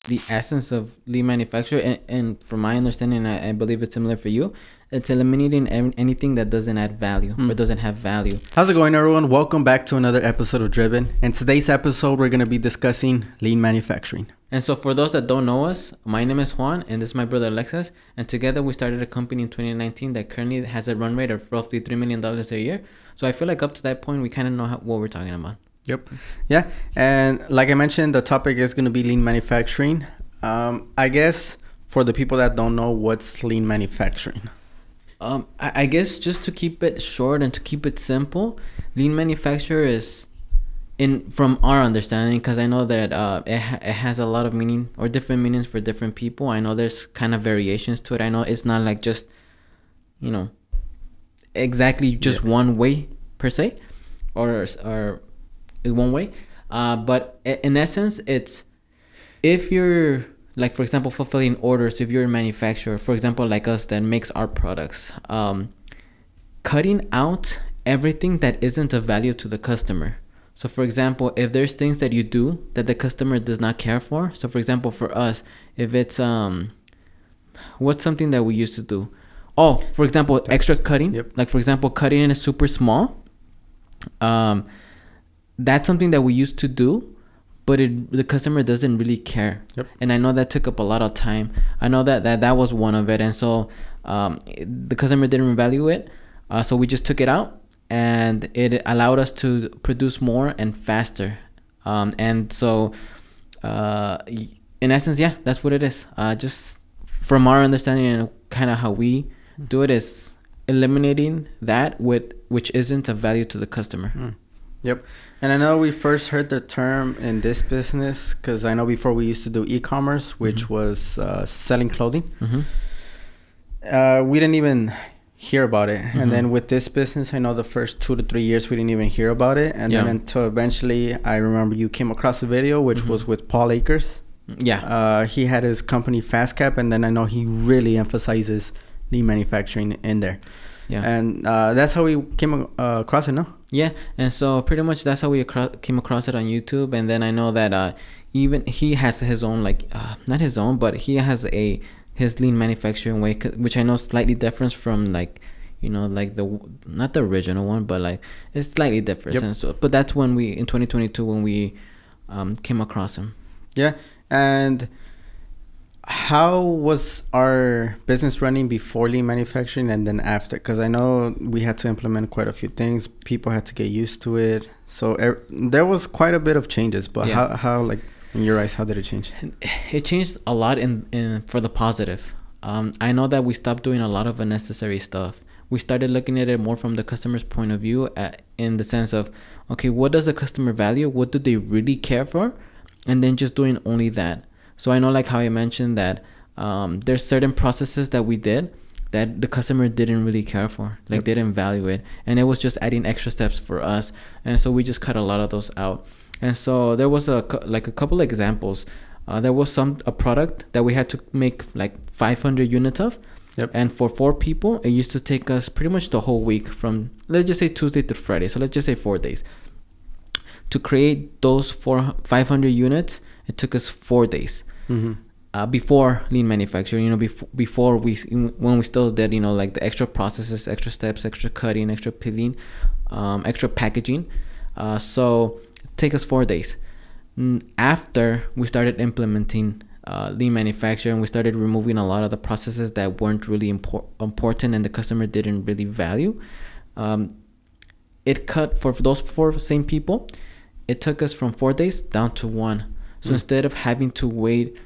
the essence of lean manufacture, and from my understanding, I believe it's similar for you. It's eliminating anything that doesn't add value or doesn't have value. How's it going, everyone? Welcome back to another episode of Driven. In today's episode, we're going to be discussing lean manufacturing. And so for those that don't know us, my name is Juan and this is my brother Alexis. And together we started a company in 2019 that currently has a run rate of roughly $3 million a year. So I feel like up to that point, we kind of know what we're talking about. Yep. Yeah. And like I mentioned, the topic is going to be lean manufacturing. I guess for the people that don't know, what's lean manufacturing? I guess just to keep it short and to keep it simple, lean manufacture is, from our understanding, because I know that it has a lot of meaning or different meanings for different people. I know there's kind of variations to it. I know it's not like just, exactly just one way per se, or one way. But in essence, it's if you're, like, for example, fulfilling orders, if you're a manufacturer, for example, like us that makes our products, cutting out everything that isn't of value to the customer. So, for example, if there's things that you do that the customer does not care for. So, for example, for us, if it's, what's something that we used to do? Oh, for example, extra cutting. Yep. Like, for example, cutting in a super small. That's something that we used to do, but the customer doesn't really care. Yep. And I know that took up a lot of time. I know that was one of it. And so the customer didn't value it. So we just took it out, and it allowed us to produce more and faster. And so in essence, yeah, that's what it is. Just from our understanding and kind of how we do it is eliminating that which isn't of value to the customer. Yep. And I know we first heard the term in this business because I know before we used to do e-commerce, which was selling clothing. We didn't even hear about it. And then with this business, I know the first 2 to 3 years we didn't even hear about it. And then until eventually, I remember you came across a video, which was with Paul Akers. Yeah. He had his company Fast Cap, and then I know he really emphasizes lean manufacturing in there. Yeah. And that's how we came across it, no? Yeah, and so pretty much that's how we came across it on YouTube. And then I know that even he has his own, like, not his own, but he has his lean manufacturing way, which I know is slightly different from, like, like not the original one, but like it's slightly different. Yep. And so, but that's when we, in 2022, when we came across him. Yeah. And how was our business running before lean manufacturing and then after? Because I know we had to implement quite a few things. People had to get used to it. So there was quite a bit of changes. But how, like, in your eyes, how did it change? It changed a lot in for the positive. I know that we stopped doing a lot of unnecessary stuff. We started looking at it more from the customer's point of view, in the sense of, okay, what does the customer value? What do they really care for? And then just doing only that. So I know, like how I mentioned, that there's certain processes that we did that the customer didn't really care for, like they didn't value it, and it was just adding extra steps for us. And so we just cut a lot of those out. And so there was a couple examples. There was a product that we had to make like 500 units of. Yep. And for 4 people, it used to take us pretty much the whole week, from, let's just say, Tuesday to Friday. So let's just say 4 days. To create those 500 units, it took us 4 days. Before lean manufacturing, before when we still did, like the extra processes, extra steps, extra cutting, extra peeling, extra packaging. So it take us 4 days. After we started implementing lean manufacturing, we started removing a lot of the processes that weren't really important and the customer didn't really value. It cut, for those 4 same people, it took us from 4 days down to 1. So instead of having to wait,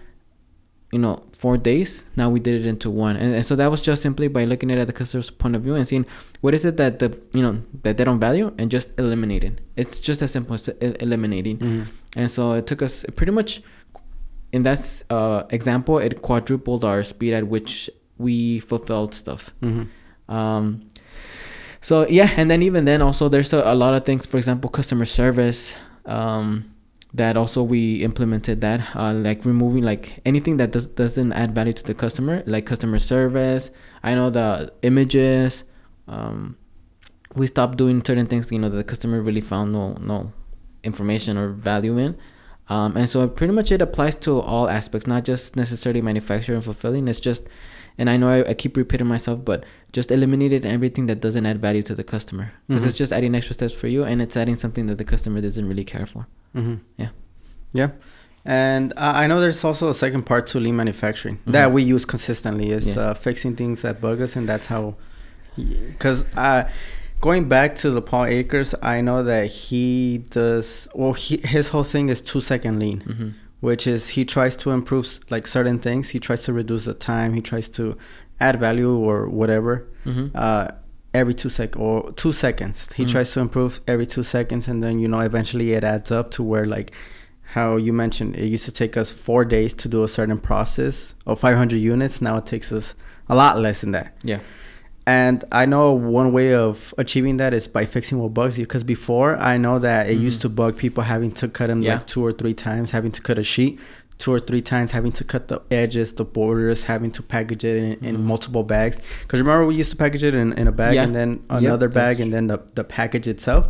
4 days, now we did it into 1. And so that was just simply by looking at the customer's point of view and seeing what is it that that they don't value, and just eliminating. It's just as simple as eliminating. And so it took us pretty much, in that example, it quadrupled our speed at which we fulfilled stuff. So yeah, and then even then also there's a lot of things, for example, customer service, that also we implemented that, like removing like anything that doesn't add value to the customer, like customer service. I know the images, we stopped doing certain things, that the customer really found no information or value in. And so pretty much it applies to all aspects, not just necessarily manufacturing and fulfilling. It's just, and I know I keep repeating myself, but just eliminated everything that doesn't add value to the customer, because it's just adding extra steps for you, and it's adding something that the customer doesn't really care for. Yeah. And I know there's also a second part to lean manufacturing that we use consistently is fixing things that bug us. And that's how, because going back to the Paul Akers, I know that he does, well, his whole thing is 2-second lean, which is he tries to improve like certain things. He tries to reduce the time. He tries to add value or whatever every 2 seconds. He tries to improve every 2 seconds. And then, eventually it adds up to where, like how you mentioned, it used to take us 4 days to do a certain process of 500 units. Now it takes us a lot less than that. Yeah. And I know one way of achieving that is by fixing what bugs you. Because before, I know that it used to bug people having to cut them like 2 or 3 times, having to cut a sheet 2 or 3 times, having to cut the edges, the borders, having to package it in multiple bags. Because remember, we used to package it in a bag and then another bag and then the package itself.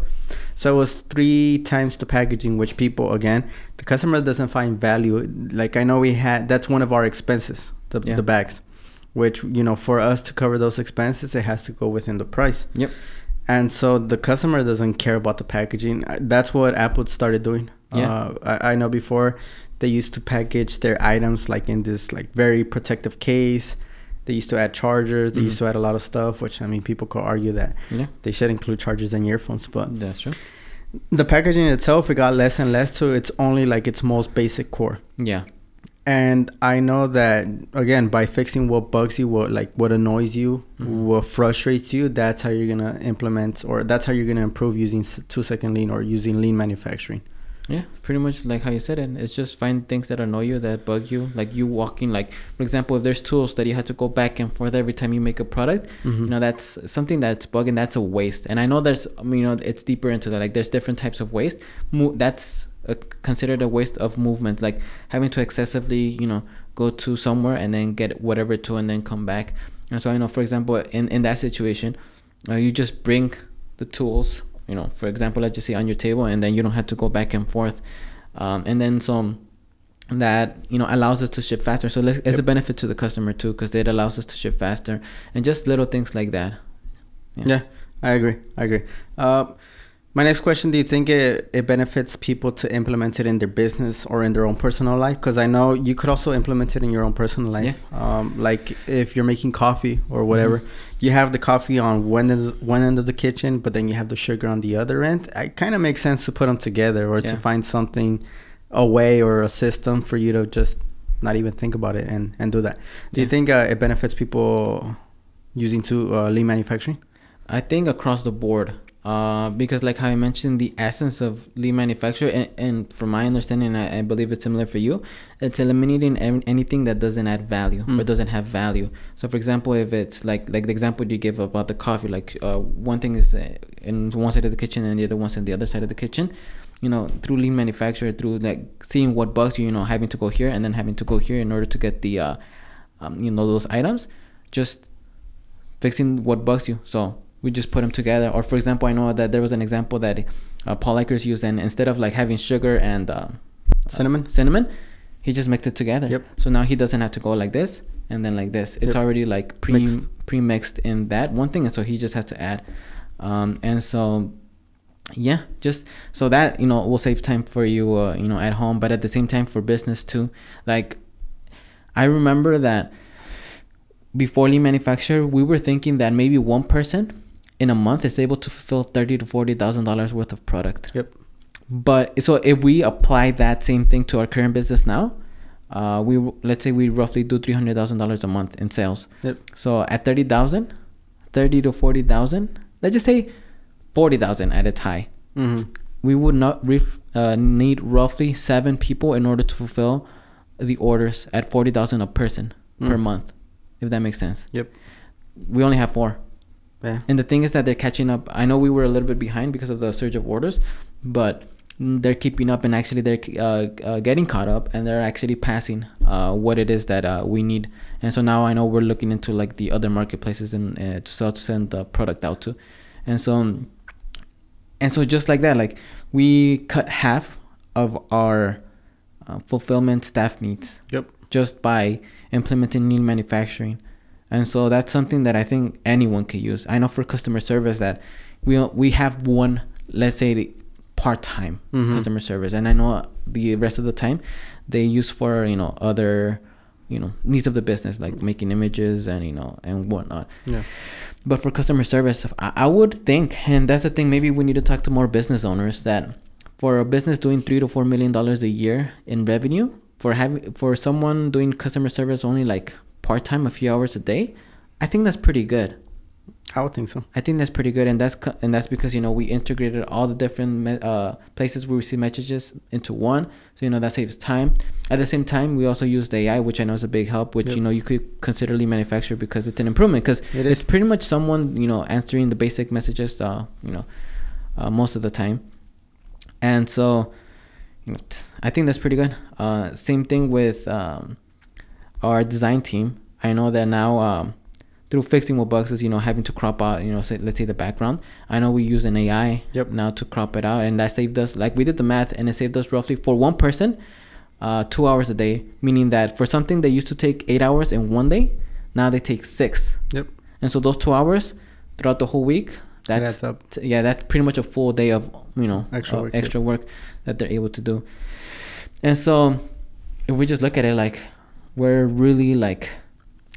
So it was 3 times the packaging, which people, again, the customer doesn't find value. Like I know that's one of our expenses, the bags. Which, for us to cover those expenses, it has to go within the price. Yep. And so the customer doesn't care about the packaging. That's what Apple started doing. Yeah. I know before they used to package their items like in this like very protective case. They used to add chargers. They used to add a lot of stuff, which, I mean, people could argue that they should include chargers and earphones. But that's true. The packaging itself, it got less and less to it's only like its most basic core. Yeah. And I know that, again, by fixing what bugs you, what annoys you, what frustrates you, that's how you're going to implement, or that's how you're going to improve using 2-second lean or using lean manufacturing. Yeah, pretty much like how you said it. It's just find things that annoy you, that bug you. Like you walking, like, for example, if there's tools that you have to go back and forth every time you make a product, that's something that's bugging, that's a waste. And I know there's, it's deeper into that. Like there's different types of waste. That's considered a waste of movement, like having to excessively go to somewhere and then get whatever tool and then come back. And so for example, in that situation, you just bring the tools, for example, let's just say on your table, and then you don't have to go back and forth, and then that allows us to ship faster. So it's a benefit to the customer too, because it allows us to ship faster, and just little things like that. Yeah, I agree. My next question, do you think it benefits people to implement it in their business or in their own personal life? Because I know you could also implement it in your own personal life. Yeah. Like if you're making coffee or whatever, you have the coffee on one end of the kitchen, but then you have the sugar on the other end. It kind of makes sense to put them together, or to find something, a way or a system for you to just not even think about it and do that. Do you think it benefits people using lean manufacturing? I think across the board. Because like how I mentioned, the essence of lean manufacture, and from my understanding, I believe it's similar for you, it's eliminating anything that doesn't add value or doesn't have value. So for example, if it's like the example you gave about the coffee, like one thing is in one side of the kitchen and the other one's in the other side of the kitchen, through lean manufacture, through like seeing what bugs you, having to go here and then having to go here in order to get the those items, just fixing what bugs you. So we just put them together. Or for example, I know that there was an example that Paul Akers used, and instead of like having sugar and cinnamon, he just mixed it together. Yep. So now he doesn't have to go like this and then like this. It's already like pre-mixed in that one thing, and so he just has to add. And so just so that will save time for you at home, but at the same time for business too. Like I remember that before lean manufacture, we were thinking that maybe one person in a month is able to fulfill $30,000 to $40,000 worth of product. Yep. But so if we apply that same thing to our current business now, let's say we roughly do $300,000 a month in sales. Yep. So at 30,000 to 40,000, let's just say 40,000 at its high. We would not need roughly 7 people in order to fulfill the orders at 40,000 a person per month, if that makes sense. Yep. We only have 4. Yeah. And the thing is that they're catching up. I know we were a little bit behind because of the surge of orders, but they're keeping up, and actually they're getting caught up, and they're actually passing what it is that we need. And so now I know we're looking into like the other marketplaces and to send the product out to. And so just like that, like we cut half of our fulfillment staff needs. Yep. Just by implementing lean manufacturing. And so that's something that I think anyone could use. I know for customer service that we have one, let's say, part-time customer service, and I know the rest of the time they use for other needs of the business, like making images and and whatnot. Yeah. But for customer service, I would think, and that's the thing, maybe we need to talk to more business owners, that for a business doing $3 to $4 million a year in revenue, for someone doing customer service only like part-time, a few hours a day, I think that's pretty good. I would think so. I think that's pretty good, and that's because we integrated all the different places we receive messages into one, so that saves time. At the same time, we also used AI, which I know is a big help, which you could consider lean manufacture because it's an improvement, because it's pretty much someone answering the basic messages most of the time. And so I think that's pretty good. Same thing with our design team. I know that now through fixing what bugs is having to crop out let's say the background. I know we use an AI now to crop it out, and that saved us, like, we did the math, and it saved us roughly for one person 2 hours a day, meaning that for something that used to take 8 hours in one day, now they take 6. Yep. And so those 2 hours throughout the whole week, that's that's pretty much a full day of extra work that they're able to do. And so if we just look at it, like, we're really like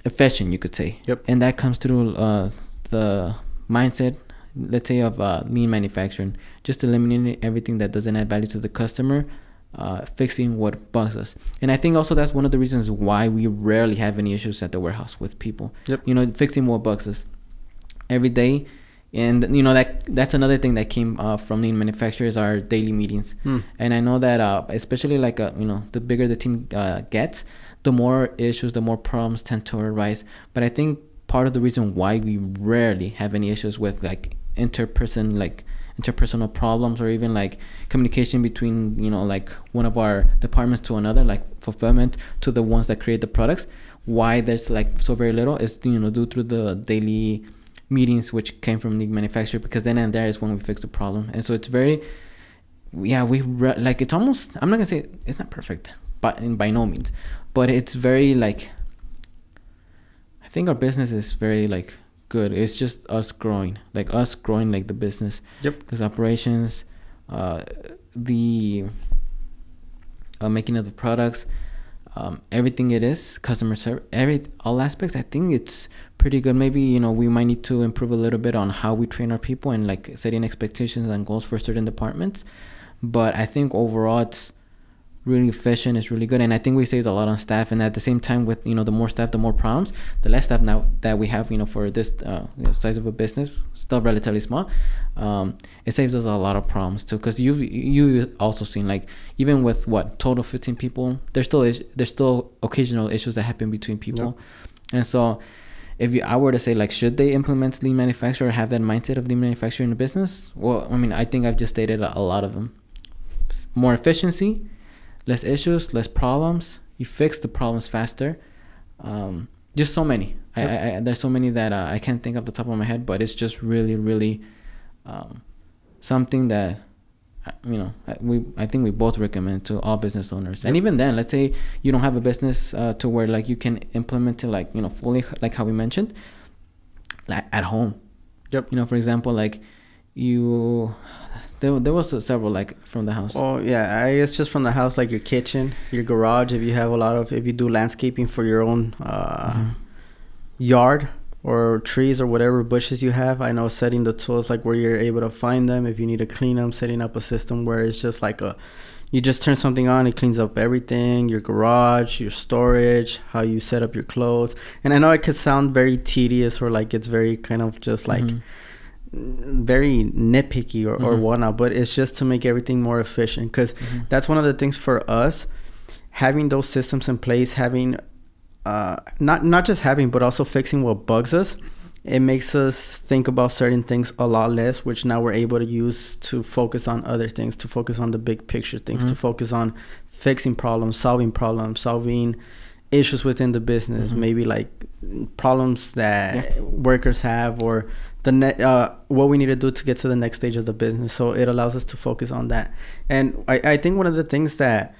efficient, you could say. Yep. And that comes through the mindset, let's say, of lean manufacturing, just eliminating everything that doesn't add value to the customer, fixing what bugs us. And I think also that's one of the reasons why we rarely have any issues at the warehouse with people. Yep. Fixing what bugs us every day. And that's another thing that came from lean manufacturers, our daily meetings. And I know that especially like the bigger the team gets, the more issues, the more problems tend to arise. But I think part of the reason why we rarely have any issues with like interpersonal problems, or even like communication between like one of our departments to another, like fulfillment to the ones that create the products, why there's like so very little is due through the daily meetings, which came from the manufacturer, because then and there is when we fix the problem. And so it's very it's almost, I'm not gonna say it's not perfect, but by no means, but it's very like, I think our business is very like good. It's just us growing like the business. Yep. Because operations, the making of the products, everything it is, customer service, all aspects, I think it's pretty good. Maybe we might need to improve a little bit on how we train our people and like setting expectations and goals for certain departments, but I think overall it's really efficient. It's really good, and I think we saved a lot on staff. And at the same time, with the more staff, the more problems. The less staff now that we have for this size of a business, still relatively small, it saves us a lot of problems too, because you also seen, like, even with total 15 people, there's still occasional issues that happen between people. Yep. And so if I were to say, like, should they implement lean manufacturing or have that mindset of lean manufacturing in the business? Well, I mean, I think I've just stated a lot of them. More efficiency, less issues, less problems. You fix the problems faster. Just so many. Yep. There's so many that I can't think off the top of my head, but it's just really, really something that I think we both recommend to all business owners. Yep. And even then, let's say you don't have a business to where like you can implement it like fully, like how we mentioned, like at home. Yep. For example, like there was several, like, from the house. Oh yeah, I guess just from the house, like your kitchen, your garage. If you do landscaping for your own yard or trees or whatever bushes you have, I know setting the tools, like where you're able to find them. If you need to clean them, setting up a system where it's just like you just turn something on, it cleans up everything, your garage, your storage, how you set up your clothes. And I know it could sound very tedious, or like it's very kind of just like very nitpicky or whatnot, but it's just to make everything more efficient, because that's one of the things for us, having those systems in place, having not just having, but also fixing what bugs us. It makes us think about certain things a lot less, which now we're able to use to focus on other things, to focus on the big picture things, to focus on fixing problems, solving issues within the business, maybe like problems that workers have, or what we need to do to get to the next stage of the business. So it allows us to focus on that. And I think one of the things that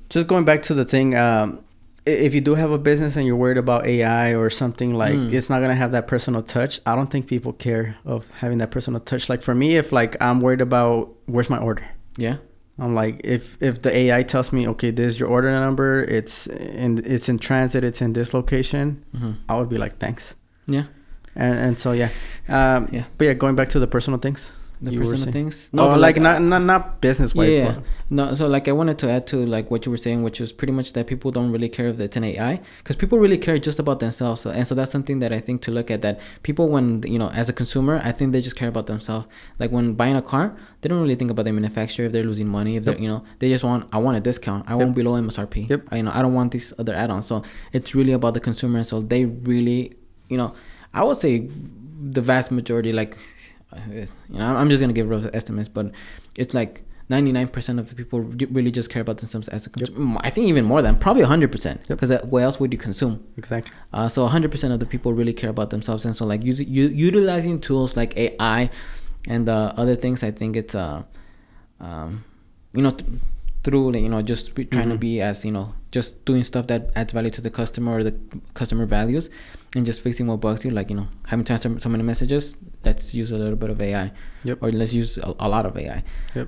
just going back to the thing, if you do have a business and you're worried about AI or something, like it's not gonna have that personal touch, I don't think people care of having that personal touch. Like for me, if like I'm worried about where's my order, I'm like, if the AI tells me, okay, this is your order number, it's in transit, it's in this location, I would be like, thanks. And so but yeah, going back to the personal things. The personal things. No, like not business wise. No, so like I wanted to add to like what you were saying, which was pretty much that people don't really care if it's an AI, because people really care just about themselves. And so that's something that I think to look at, that people, when as a consumer, I think they just care about themselves. Like when buying a car, they don't really think about the manufacturer, if they're losing money, if they're they just want, I want a discount, I want below MSRP. I don't want these other add-ons. So it's really about the consumer. So they really, I would say the vast majority, like, I'm just gonna give rough estimates, but it's like 99% of the people really just care about themselves as a consumer. I think even more than probably 100%, because what else would you consume? Exactly. So 100% of the people really care about themselves, and so like utilizing tools like AI and other things, I think it's through just trying to be as just doing stuff that adds value to the customer or the customer values, and just fixing what bugs you, like having to answer so many messages, let's use a little bit of AI, or let's use a lot of AI.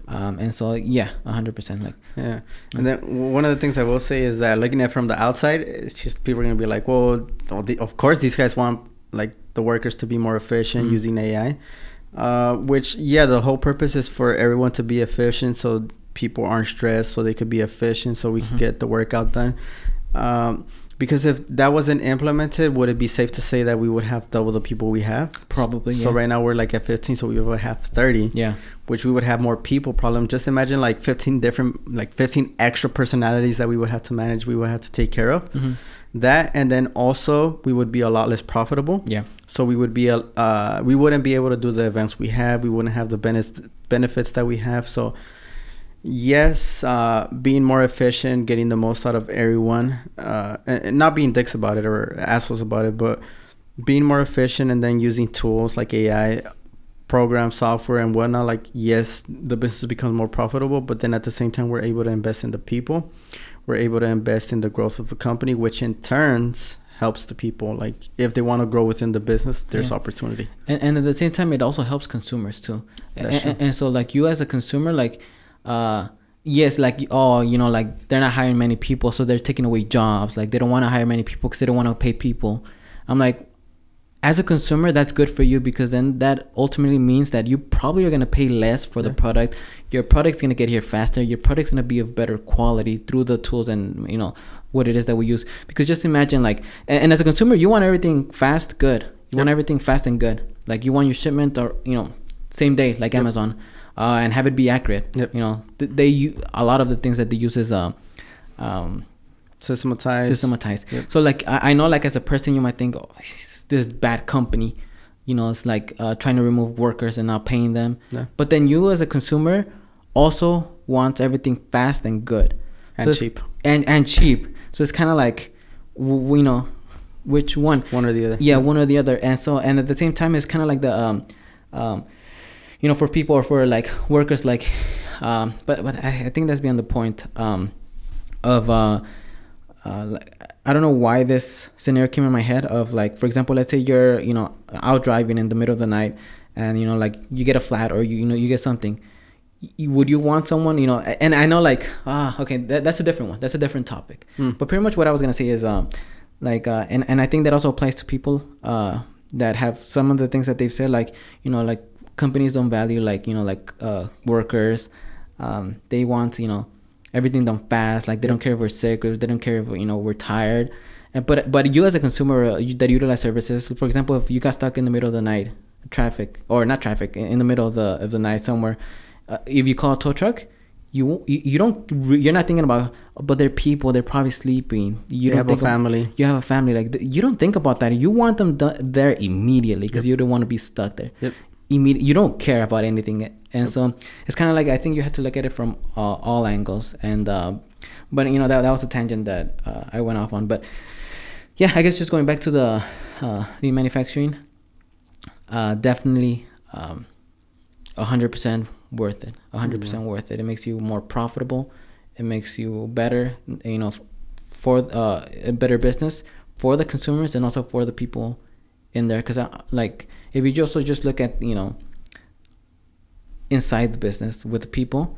And so 100%, like and then one of the things I will say is that looking at from the outside, it's just people are gonna be like, well, of course these guys want like the workers to be more efficient using AI, which the whole purpose is for everyone to be efficient, so people aren't stressed, so they could be efficient, so we can get the workout done. Because if that wasn't implemented, would it be safe to say that we would have double the people we have? Probably. So right now we're like at 15, so we would have 30. Which we would have more people problem. Just imagine like 15 extra personalities that we would have to manage, we would have to take care of. That, and then also we would be a lot less profitable. So we would be we wouldn't be able to do the events we have. We wouldn't have the benefits that we have. So yes, being more efficient, getting the most out of everyone, and not being dicks about it or assholes about it, but being more efficient, and then using tools like AI, program software and whatnot. Like, yes, the business becomes more profitable, but then at the same time, we're able to invest in the people. We're able to invest in the growth of the company, which in turns helps the people. Like, if they want to grow within the business, there's opportunity. And at the same time, it also helps consumers too. And so like you as a consumer, like, yes, like, like they're not hiring many people, so they're taking away jobs. Like, they don't want to hire many people because they don't want to pay people. I'm like, as a consumer, that's good for you, because then that ultimately means that you probably are going to pay less for the product. Your product's going to get here faster. Your product's going to be of better quality through the tools and what it is that we use. Because just imagine, like, and as a consumer, you want everything fast, good. You want everything fast and good. Like, you want your shipment or same day, like Amazon. And have it be accurate. They a lot of the things that they use is systematized. So like I know, like, as a person, you might think, oh, this bad company, it's like trying to remove workers and not paying them. But then you as a consumer also want everything fast and good and cheap and cheap. So it's kind of like which one or the other. One or the other. And so, and at the same time, it's kind of like the for people or for like workers, like, but I think that's beyond the point of like, I don't know why this scenario came in my head of, like, for example, let's say you're out driving in the middle of the night, and like you get a flat, or you get something. Would you want someone, and I know, like, okay, that's a different one, that's a different topic. But pretty much what I was gonna say is like and I think that also applies to people that have some of the things that they've said, like, like, companies don't value, like, workers. They want, everything done fast. Like, they don't care if we're sick, or they don't care if, we're tired. But you as a consumer that utilize services, for example, if you got stuck in the middle of the night, in the middle of the night somewhere, if you call a tow truck, you're not thinking about, but they're people, they're probably sleeping. You have a family. Like, you don't think about that. You want them there immediately, because you don't want to be stuck there. You don't care about anything. And so it's kind of like, I think you have to look at it from all angles. And but that was a tangent that I went off on. But yeah, I guess just going back to the lean manufacturing, definitely 100% worth it. 100% worth it. It makes you more profitable. It makes you better, for a better business for the consumers and also for the people in there. Because like if you just look at inside the business with the people,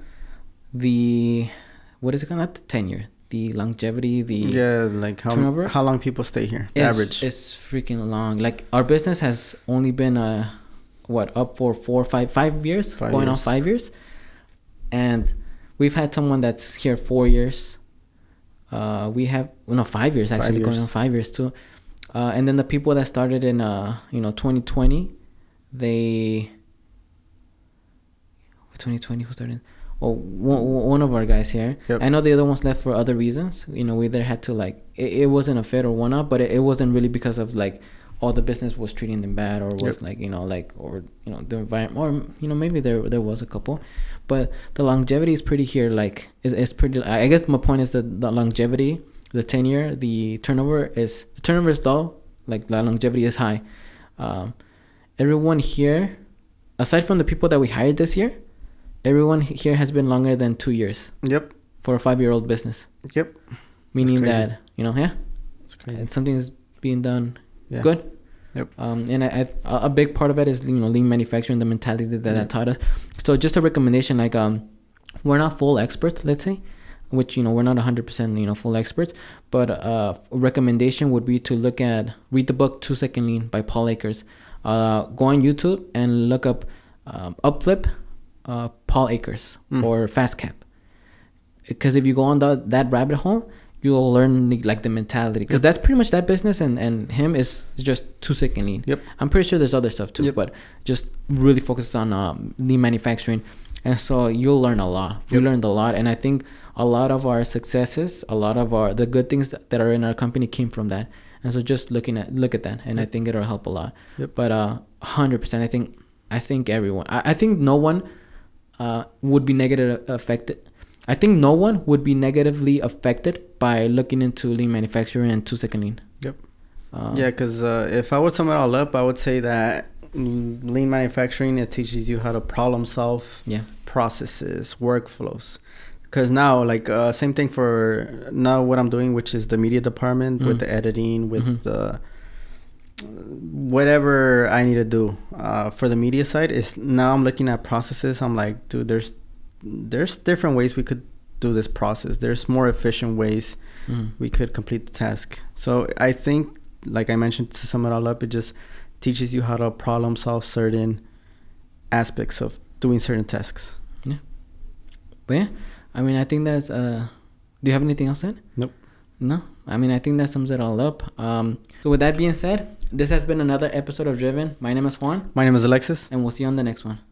the what is it called? Not the tenure, the longevity, like turnover. How long people stay here? The average. It's freaking long. Like our business has only been up for 5 years, going on 5 years, and we've had someone that's here 4 years. We have 5 years actually, going on 5 years too. And then the people that started in 2020, 2020 who started? Well, one of our guys here. Yep. I know the other ones left for other reasons. We either had to it wasn't a fit or one-up, but it wasn't really because of all the business was treating them bad or was the environment, or maybe there was a couple, but the longevity is pretty here. Is pretty. I guess my point is that the longevity, the tenure, the turnover is low. The longevity is high. Everyone here, aside from the people that we hired this year, everyone here has been longer than 2 years. Yep. For a 5-year-old business. Yep. Meaning that it's crazy. Something's being done. Yeah. Good. Yep. And a big part of it is lean manufacturing, the mentality that taught us. So just a recommendation, we're not full experts, let's say, which we're not 100% full experts, but a recommendation would be to read the book 2 Second Lean by Paul Akers. Go on YouTube and look up Upflip, Paul Akers, or Fast Cap, because if you go on that rabbit hole, you'll learn the mentality, because that's pretty much that business, and him is just 2 Second Lean. Yep. I'm pretty sure there's other stuff too, but just really focuses on lean manufacturing, and so you'll learn a lot. We learned a lot, and I think a lot of our successes, a lot of the good things that are in our company came from that. And so just look at that, and I think it'll help a lot. Yep. But 100%, I think everyone, I think no one would be negatively affected. I think no one would be negatively affected by looking into lean manufacturing and 2 Second Lean. Yep. Because if I would sum it all up, I would say that lean manufacturing, it teaches you how to problem solve processes, workflows. Because now, same thing for now what I'm doing, which is the media department, with the editing, with the whatever I need to do for the media side. Is now I'm looking at processes. I'm like, dude, there's different ways we could do this process. There's more efficient ways we could complete the task. So I think, like I mentioned, to sum it all up, it just teaches you how to problem solve certain aspects of doing certain tasks. Yeah. But yeah, I think that's do you have anything else then? Nope. No? I think that sums it all up. So with that being said, this has been another episode of Driven. My name is Juan. My name is Alexis. And we'll see you on the next one.